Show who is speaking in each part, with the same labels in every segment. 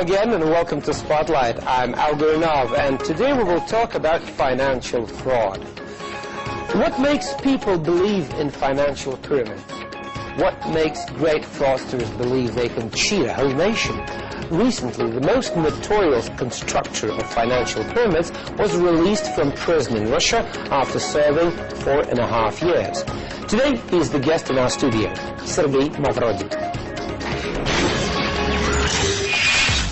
Speaker 1: again and welcome to Spotlight. I'm Al Gurnov and today we will talk about financial fraud. What makes people believe in financial pyramids? What makes great fraudsters believe they can cheat a whole nation? Recently, the most notorious constructor of financial pyramids was released from prison in Russia after serving 4.5 years. Today, he is the guest in our studio, Sergei Mavrodi.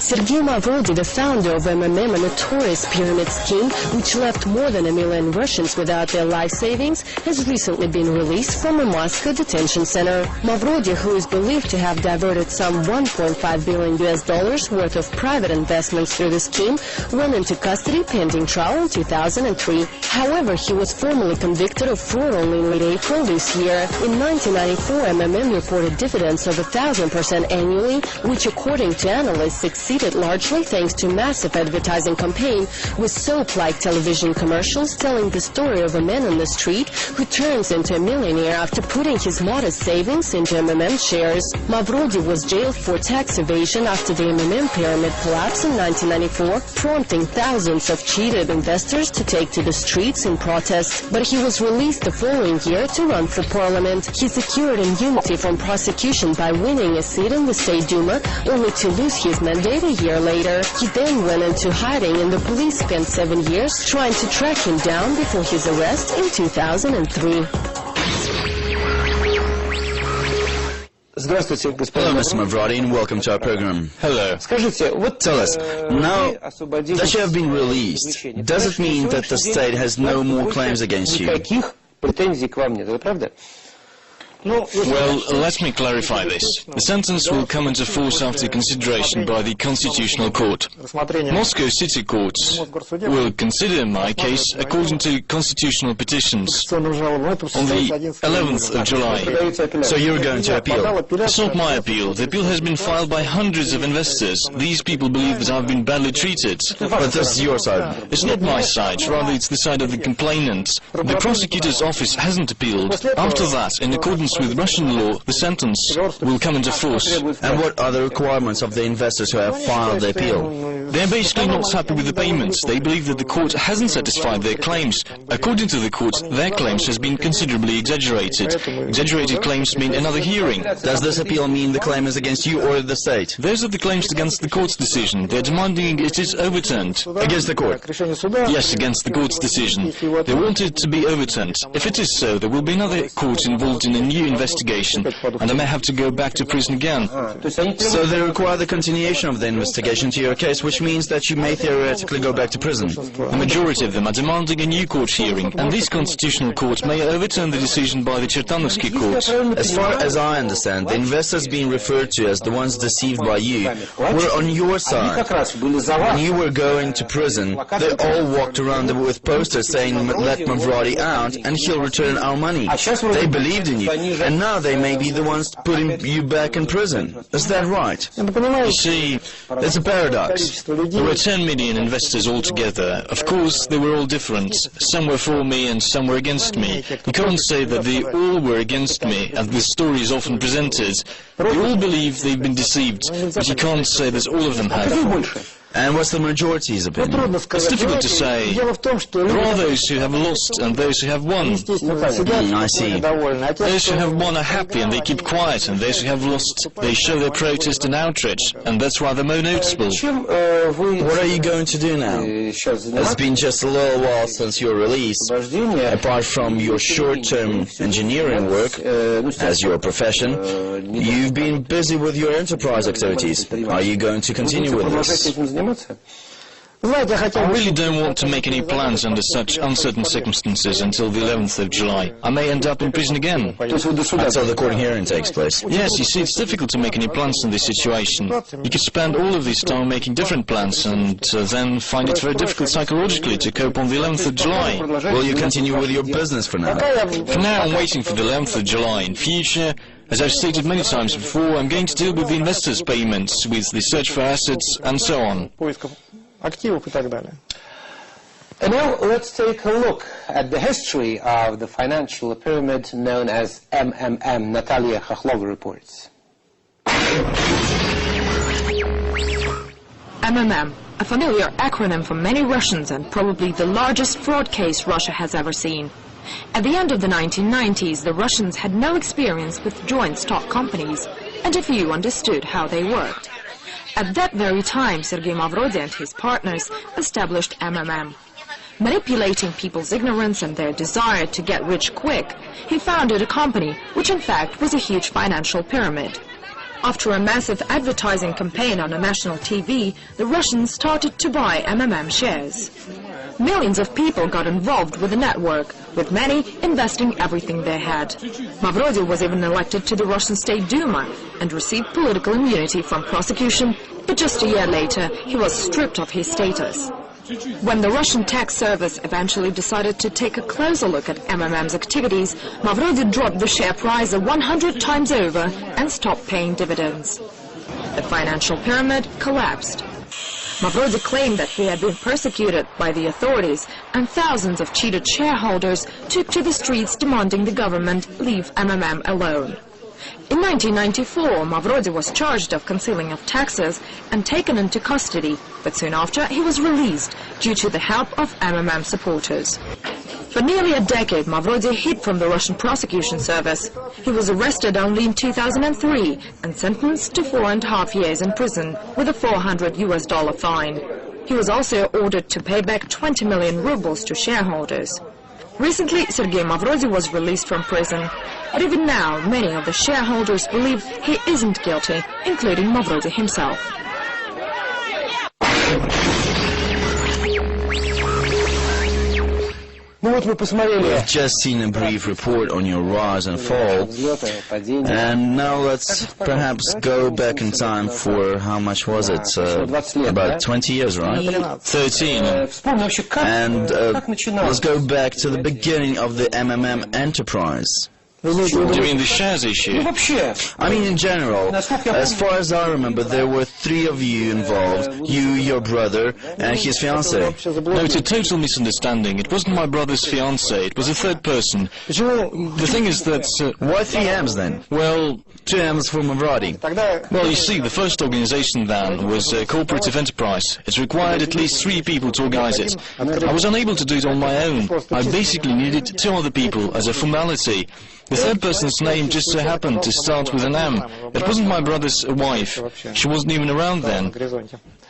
Speaker 2: Sergei Mavrodi, the founder of MMM, a notorious pyramid scheme which left more than 1 million Russians without their life savings, has recently been released from a Moscow detention center. Mavrodi, who is believed to have diverted some $1.5 billion worth of private investments through the scheme, went into custody pending trial in 2003. However, he was formally convicted of fraud only in late April this year. In 1994, MMM reported dividends of 1,000% annually, which according to analysts succeeded largely thanks to a massive advertising campaign with soap-like television commercials telling the story of a man on the street who turns into a millionaire after putting his modest savings into MMM shares. Mavrodi was jailed for tax evasion after the MMM pyramid collapse in 1994, prompting thousands of cheated investors to take to the streets in protest. But he was released the following year to run for parliament. He secured immunity from prosecution by winning a seat in the State Duma, only to lose his mandate a year later. He then went into hiding and the police spent 7 years trying to track him down before his arrest in 2003.
Speaker 3: Hello, Mr. Mavrodi, and welcome to our program.
Speaker 4: Hello.
Speaker 3: Tell us, now that you have been released, does it mean that the state has no more claims against you?
Speaker 4: Well, let me clarify this. The sentence will come into force after consideration by the Constitutional Court. Moscow City Courts will consider my case according to constitutional petitions on the 11th of July.
Speaker 3: So you're going to appeal?
Speaker 4: It's not my appeal. The appeal has been filed by hundreds of investors. These people believe that I've been badly treated.
Speaker 3: But this is your side.
Speaker 4: It's not my side, rather it's the side of the complainant. The prosecutor's office hasn't appealed. After that, in accordance with Russian law, the sentence will come into force.
Speaker 3: And what are the requirements of the investors who have filed the appeal?
Speaker 4: They're basically not happy with the payments. They believe that the court hasn't satisfied their claims. According to the court, their claims has been considerably exaggerated. Exaggerated claims mean another hearing.
Speaker 3: Does this appeal mean the claim is against you or the state?
Speaker 4: Those are the claims against the court's decision. They're demanding it is overturned.
Speaker 3: Against the court?
Speaker 4: Yes, against the court's decision. They want it to be overturned. If it is so, there will be another court involved in a new investigation, and I may have to go back to prison again.
Speaker 3: So they require the continuation of the investigation to your case, which means that you may theoretically go back to prison.
Speaker 4: The majority of them are demanding a new court hearing, and this constitutional court may overturn the decision by the Chertanovsky court.
Speaker 3: As far as I understand, the investors being referred to as the ones deceived by you were on your side. When you were going to prison, they all walked around with posters saying, "Let Mavrodi out and he'll return our money." They believed in you, and now they may be the ones putting you back in prison. Is that right?
Speaker 4: You see,
Speaker 3: it's a paradox.
Speaker 4: There were 10 million investors altogether. Of course, they were all different. Some were for me and some were against me. You can't say that they all were against me, as the story is often presented. They all believe they've been deceived, but you can't say that all of them have.
Speaker 3: And what's the majority's opinion?
Speaker 4: It's difficult to say. There are those who have lost and those who have won.
Speaker 3: I see.
Speaker 4: Those who have won are happy and they keep quiet, and those who have lost, they show their protest and outrage, and that's why they're more noticeable.
Speaker 3: What are you going to do now? It's been just a little while since your release. Apart from your short-term engineering work, as your profession, you've been busy with your enterprise activities. Are you going to continue with this?
Speaker 4: I really don't want to make any plans under such uncertain circumstances until the 11th of July. I may end up in prison again.
Speaker 3: Until the court hearing takes place.
Speaker 4: Yes, you see, it's difficult to make any plans in this situation. You could spend all of this time making different plans and then find it very difficult psychologically to cope on the 11th of July.
Speaker 3: Will you continue with your business for now?
Speaker 4: For now, I'm waiting for the 11th of July. In future, as I've stated many times before, I'm going to deal with the investors' payments, with the search for assets, and so on.
Speaker 1: And now let's take a look at the history of the financial pyramid known as MMM. Natalia Khokhlova reports.
Speaker 5: MMM, a familiar acronym for many Russians and probably the largest fraud case Russia has ever seen. At the end of the 1990s, the Russians had no experience with joint stock companies, and a few understood how they worked. At that very time, Sergei Mavrodi and his partners established MMM. Manipulating people's ignorance and their desire to get rich quick, he founded a company which in fact was a huge financial pyramid. After a massive advertising campaign on a national TV, the Russians started to buy MMM shares. Millions of people got involved with the network, with many investing everything they had. Mavrodi was even elected to the Russian State Duma and received political immunity from prosecution, but just a year later he was stripped of his status. When the Russian tax service eventually decided to take a closer look at MMM's activities, Mavrodi dropped the share price 100 times over and stopped paying dividends. The financial pyramid collapsed. Mavrodi claimed that he had been persecuted by the authorities, and thousands of cheated shareholders took to the streets demanding the government leave MMM alone. In 1994, Mavrodi was charged of concealing of taxes and taken into custody, but soon after he was released due to the help of MMM supporters. For nearly a decade, Mavrodi hid from the Russian prosecution service. He was arrested only in 2003 and sentenced to 4.5 years in prison with a $400 fine. He was also ordered to pay back 20 million rubles to shareholders. Recently, Sergei Mavrodi was released from prison. But even now, many of the shareholders believe he isn't guilty, including Mavrodi himself.
Speaker 3: We've just seen a brief report on your rise and fall, and now let's perhaps go back in time for, how much was it, about 20 years, right?
Speaker 4: 13.
Speaker 3: And let's go back to the beginning of the MMM enterprise.
Speaker 4: Do you mean the shares issue?
Speaker 3: I mean in general. As far as I remember, there were 3 of you involved, you, your brother, and his fiancée.
Speaker 4: No, it's a total misunderstanding. It wasn't my brother's fiancée, it was a third person. The thing is that...
Speaker 3: Why 3 M's then?
Speaker 4: Well...
Speaker 3: 2 M's for Mavrodi.
Speaker 4: Well, you see, the first organization then was a cooperative enterprise. It required at least 3 people to organize it. I was unable to do it on my own. I basically needed 2 other people as a formality. The third person's name just so happened to start with an M. It wasn't my brother's wife. She wasn't even around then.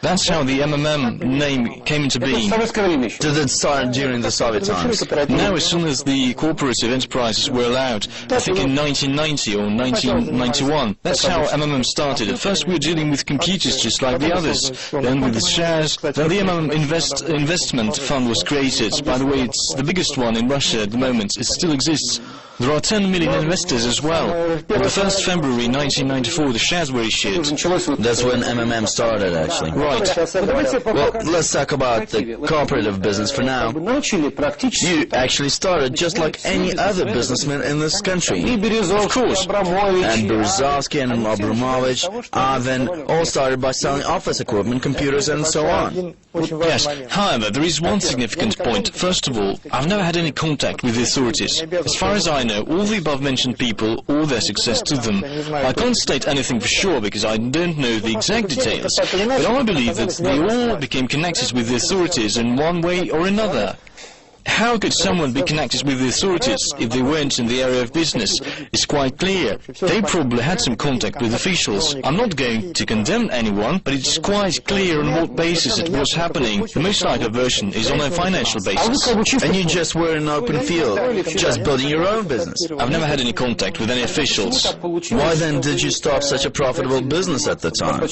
Speaker 4: That's how the MMM name came into being.
Speaker 3: Did it start during the Soviet times?
Speaker 4: No, as soon as the cooperative enterprises were allowed, I think in 1990 or 1991. That's how MMM started. At first we were dealing with computers just like the others, then with the shares. Then the MMM investment fund was created. By the way, it's the biggest one in Russia at the moment. It still exists. There are 10 million investors as well. On the 1st February 1994, the shares were issued.
Speaker 3: That's when MMM started, actually.
Speaker 4: Right.
Speaker 3: Well, let's talk about the cooperative business for now. You actually started just like any other businessman in this country.
Speaker 4: Of course.
Speaker 3: And Berezovsky and Abramovich, Ivan, all started by selling office equipment, computers, and so on.
Speaker 4: Yes. However, there is one significant point. First of all, I've never had any contact with the authorities. As far as I know, all the above-mentioned people owe their success to them. I can't state anything for sure because I don't know the exact details, but I believe that they all became connected with the authorities in one way or another. How could someone be connected with the authorities if they weren't in the area of business? It's quite clear. They probably had some contact with officials. I'm not going to condemn anyone, but it's quite clear on what basis it was happening. The most likely version is on a financial basis.
Speaker 3: And you just were in an open field, just building your own business.
Speaker 4: I've never had any contact with any officials.
Speaker 3: Why then did you start such a profitable business at the time?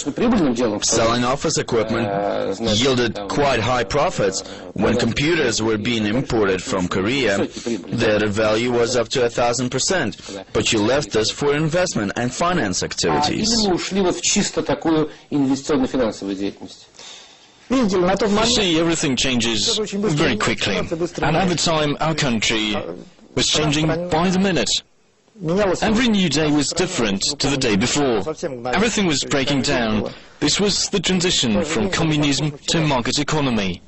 Speaker 3: Selling office equipment yielded quite high profits. When computers were being imported from Korea, the added value was up to 1,000%, but you left this for investment and finance activities.
Speaker 4: You see, everything changes very quickly, and at the time our country was changing by the minute. Every new day was different to the day before. Everything was breaking down. This was the transition from communism to market economy.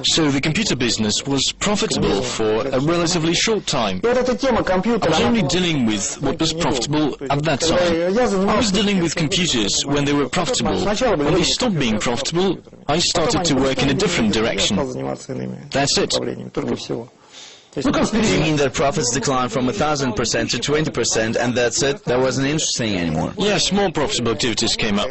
Speaker 4: So the computer business was profitable for a relatively short time. I was only dealing with what was profitable at that time. I was dealing with computers when they were profitable. When they stopped being profitable, I started to work in a different direction. That's it.
Speaker 3: You mean that profits declined from 1,000% to 20%, and that's it? That wasn't interesting anymore?
Speaker 4: Yes, more profitable activities came up.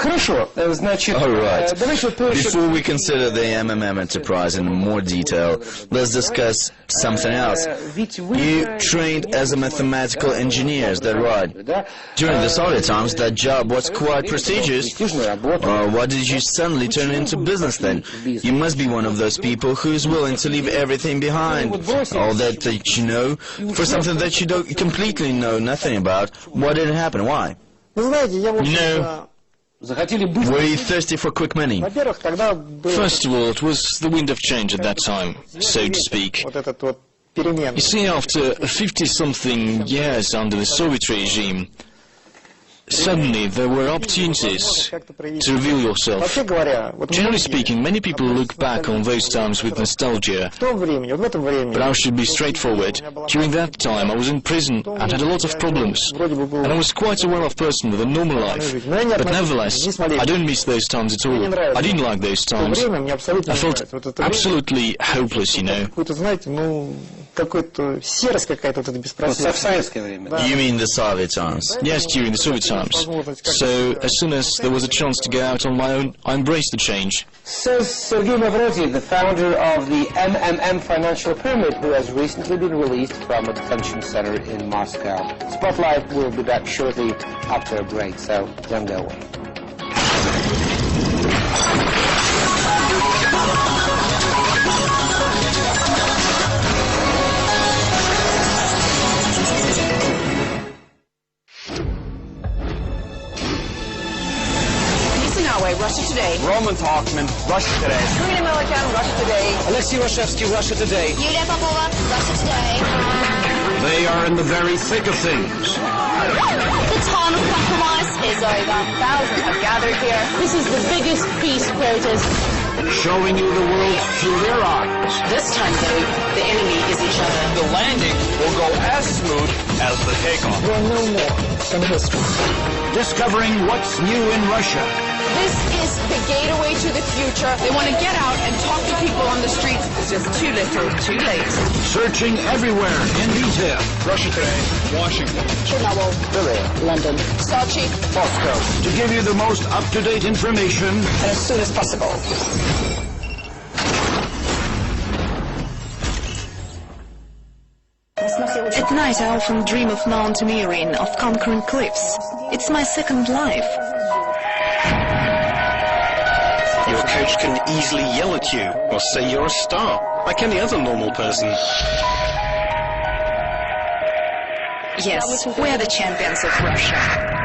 Speaker 3: All right. Before we consider the MMM enterprise in more detail, let's discuss something else. You trained as a mathematical engineer, is that right? During the Soviet times, that job was quite prestigious. Why did you suddenly turn into business then? You must be one of those people who is willing to leave everything behind, all that you know, for something that you don't completely know nothing about. Why did it happen? Why? Were you thirsty for quick money?
Speaker 4: First of all, it was the wind of change at that time, so to speak. You see, after 50-something years under the Soviet regime, suddenly there were opportunities to reveal yourself. Generally speaking, many people look back on those times with nostalgia. But I should be straightforward. During that time I was in prison and had a lot of problems. And I was quite a well-off person with a normal life. But nevertheless, I don't miss those times at all. I didn't like those times. I felt absolutely hopeless, you know.
Speaker 3: You mean the Soviet times?
Speaker 4: Yes, during the Soviet times. So, as soon as there was a chance to go out on my own, I embraced the change.
Speaker 1: Says Sergei Mavroty, the founder of the MMM financial pyramid, who has recently been released from a detention center in Moscow. Spotlight will be back shortly after a break, so don't go away.
Speaker 6: Russia Today.
Speaker 7: Roman Talkman, Russia Today.
Speaker 6: Karina Millikan, Russia Today.
Speaker 7: Alexei Rashevsky, Russia Today.
Speaker 8: Yulia Popova, Russia Today.
Speaker 7: They are in the very thick of things.
Speaker 8: The time of compromise is over.
Speaker 6: Thousands have gathered here.
Speaker 2: This is the biggest peace protest.
Speaker 7: Showing you the world through their eyes.
Speaker 6: This time, though, the enemy is each other.
Speaker 7: The landing will go as smooth as the takeoff.
Speaker 6: We're no more than history.
Speaker 7: Discovering what's new in Russia.
Speaker 6: This is the gateway to the future. They want to get out and talk to people on the streets. It's just too little, too late.
Speaker 7: Searching everywhere in detail. Russia Today, Washington,
Speaker 6: Chernobyl,
Speaker 2: London,
Speaker 6: Sochi,
Speaker 7: Moscow. To give you the most up-to-date information.
Speaker 6: and as soon as possible.
Speaker 5: At night I often dream of Mount MIRE, of conquering cliffs. It's my second life.
Speaker 9: Your coach can easily yell at you or say you're a star, like any other normal person.
Speaker 5: Yes, we're the champions of Russia.